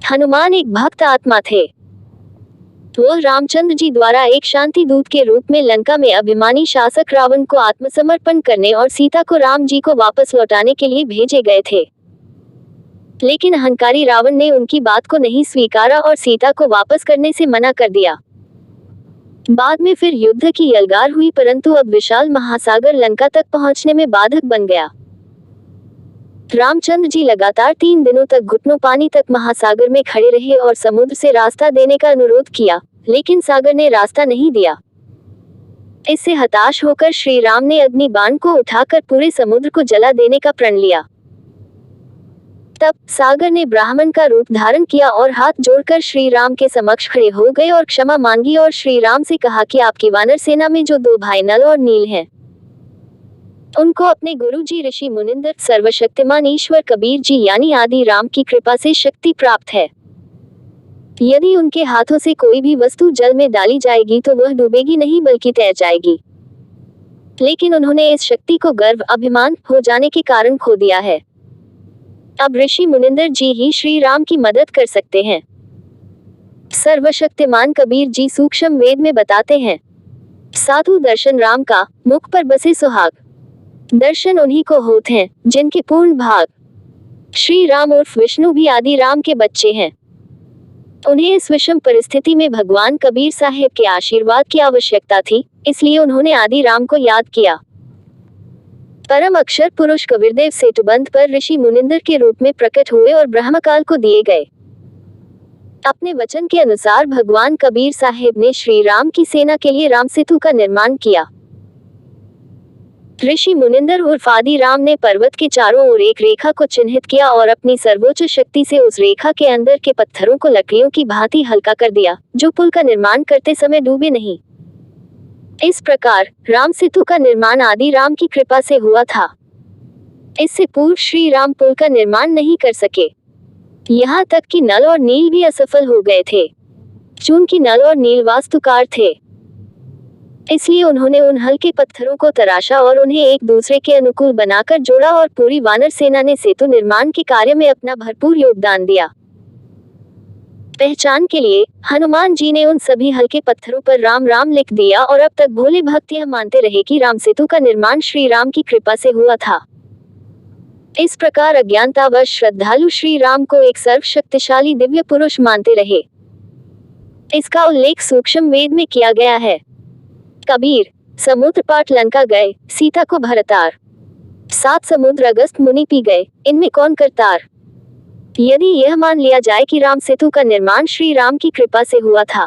हनुमान एक भक्त आत्मा थे। वह रामचंद्र जी द्वारा एक शांति दूत के रूप में लंका में अभिमानी शासक रावण को आत्मसमर्पण करने और सीता को राम जी को वापस लौटाने के लिए भेजे गए थे। लेकिन अहंकारी रावण ने उनकी बात को नहीं स्वीकारा और सीता को वापस करने से मना कर दिया। बाद में फिर युद्ध की यलगार हुई, परंतु अब विशाल महासागर लंका तक पहुंचने में बाधक बन गया। रामचंद्र जी लगातार 3 दिनों तक घुटनों पानी तक महासागर में खड़े रहे और समुद्र से रास्ता देने का अनुरोध किया, लेकिन सागर ने रास्ता नहीं दिया। इससे हताश होकर श्री राम ने अग्नि बाण को उठाकर पूरे समुद्र को जला देने का प्रण लिया। तब सागर ने ब्राह्मण का रूप धारण किया और हाथ जोड़कर श्री राम के समक्ष खड़े हो गए और क्षमा मांगी और श्री राम से कहा कि आपकी वानर सेना में जो 2 भाई नल और नील हैं, उनको अपने गुरु जी ऋषि मुनिंदर सर्वशक्तिमान ईश्वर कबीर जी यानी आदि राम की कृपा से शक्ति प्राप्त है। यदि उनके हाथों से कोई भी वस्तु जल में डाली जाएगी तो वह डूबेगी नहीं बल्कि तैर जाएगी। लेकिन उन्होंने इस शक्ति को गर्व अभिमान हो जाने के कारण खो दिया है। अब ऋषि मुनिंदर जी ही श्री राम की मदद कर सकते हैं। सर्वशक्तिमान कबीर जी सूक्ष्म वेद में बताते हैं, साधु दर्शन राम का, मुख पर बसे सुहाग। दर्शन उन्हीं को होते हैं जिनके पूर्ण भाग। श्री राम उर्फ विष्णु भी आदि राम के बच्चे हैं। उन्हें इस विषम परिस्थिति में भगवान कबीर साहिब के आशीर्वाद की आवश्यकता थी, इसलिए उन्होंने आदि राम को याद किया। परम अक्षर पुरुष कबीरदेव सेतुबंध पर ऋषि मुनिंदर के रूप में प्रकट हुए और ब्रह्मकाल को दिए गए। अपने वचन के अनुसार भगवान कबीर साहिब ने श्री राम की सेना के लिए राम सेतु का निर्माण किया। ऋषि मुनिंदर उर्फ आदि राम ने पर्वत के चारों ओर एक रेखा को चिन्हित किया और अपनी सर्वोच्च शक्ति से उस रेखा के अंदर के पत्थरों को लकड़ियों की भांति हल्का कर दिया, जो पुल का निर्माण करते समय डूबे नहीं। इस प्रकार राम सेतु का निर्माण आदि राम की कृपा से हुआ था। इससे पूर्व श्री राम पुल का निर्माण नहीं कर सके। यहाँ तक कि नल और नील भी असफल हो गए थे। चूंकि नल और नील वास्तुकार थे, इसलिए उन्होंने उन हल्के पत्थरों को तराशा और उन्हें एक दूसरे के अनुकूल बनाकर जोड़ा और पूरी वानर सेना ने सेतु निर्माण के कार्य में अपना भरपूर योगदान दिया। पहचान के लिए हनुमान जी ने उन सभी हल्के पत्थरों पर राम राम लिख दिया और अब तक भोले भक्त यह मानते रहे कि राम सेतु का निर्माण श्री राम की कृपा से हुआ था। इस प्रकार अज्ञानतावश श्रद्धालु श्री राम को एक सर्वशक्तिशाली दिव्य पुरुष मानते रहे। इसका उल्लेख सूक्ष्म वेद में किया गया है। कबीर समुद्र पाट लंका गए, सीता को भरतार। 7 समुद्र अगस्त मुनि पी गए, इनमें कौन करतार। यदि यह मान लिया जाए कि राम सेतु का निर्माण श्री राम की कृपा से हुआ था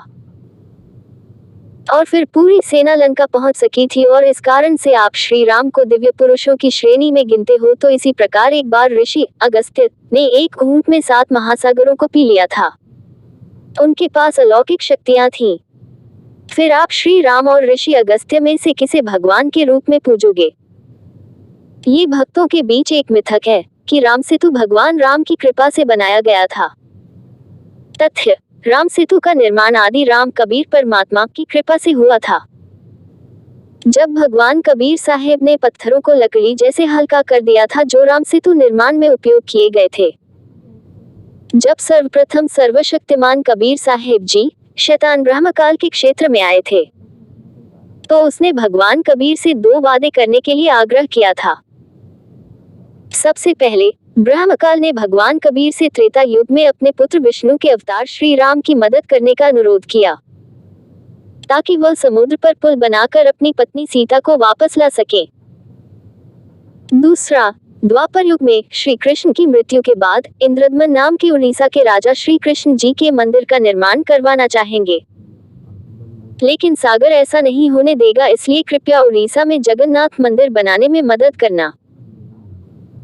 और फिर पूरी सेना लंका पहुंच सकी थी और इस कारण से आप श्री राम को दिव्य पुरुषों की श्रेणी में गिनते हो, तो इसी प्रकार एक बार ऋषि अगस्त्य ने एक घूंट में 7 महासागरों को पी लिया था। उनके पास अलौकिक शक्तियां थीं। फिर आप श्री राम और ऋषि अगस्त्य में से किसे भगवान के रूप में पूजोगे। ये भक्तों के बीच एक मिथक है कि राम सेतु भगवान राम की कृपा से बनाया गया था। तथ्य, राम सेतु का निर्माण आदि राम कबीर परमात्मा की कृपा से हुआ था। जब भगवान कबीर साहिब ने पत्थरों को लकड़ी जैसे हल्का कर दिया था जो राम सेतु निर्माण में उपयोग किए गए थे। जब सर्वप्रथम सर्वशक्तिमान कबीर साहिब जी शैतान ब्रह्मकाल के क्षेत्र में आए थे, तो उसने भगवान कबीर से 2 वादे करने के लिए आग्रह किया था। सबसे पहले ब्रह्मकाल ने भगवान कबीर से त्रेता युग में अपने पुत्र विष्णु के अवतार श्री राम की मदद करने का अनुरोध किया, ताकि वह समुद्र पर पुल बनाकर अपनी पत्नी सीता को वापस ला सके। दूसरा, द्वापर युग में श्री कृष्ण की मृत्यु के बाद इंद्रदमन नाम के उड़ीसा के राजा श्री कृष्ण जी के मंदिर का निर्माण करवाना चाहेंगे, लेकिन सागर ऐसा नहीं होने देगा, इसलिए कृपया उड़ीसा में जगन्नाथ मंदिर बनाने में मदद करना।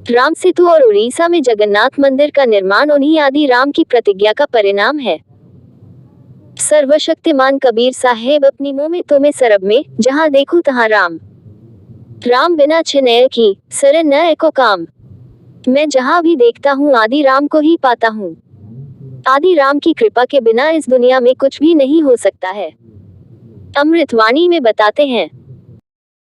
राम सेतु और उड़ीसा में जगन्नाथ मंदिर का निर्माण उन्हीं आदि राम की प्रतिज्ञा का परिणाम है। सर्वशक्तिमान कबीर साहेब अपनी मुंह में तुम्हें सरब में, जहां देखूं तहां राम। राम बिना छिनैल की सरे न एको काम। मैं जहां भी देखता हूँ आदि राम को ही पाता हूँ। आदि राम की कृपा के बिना इस दुनिया में कुछ भी नहीं हो सकता है। अमृतवाणी में बताते हैं,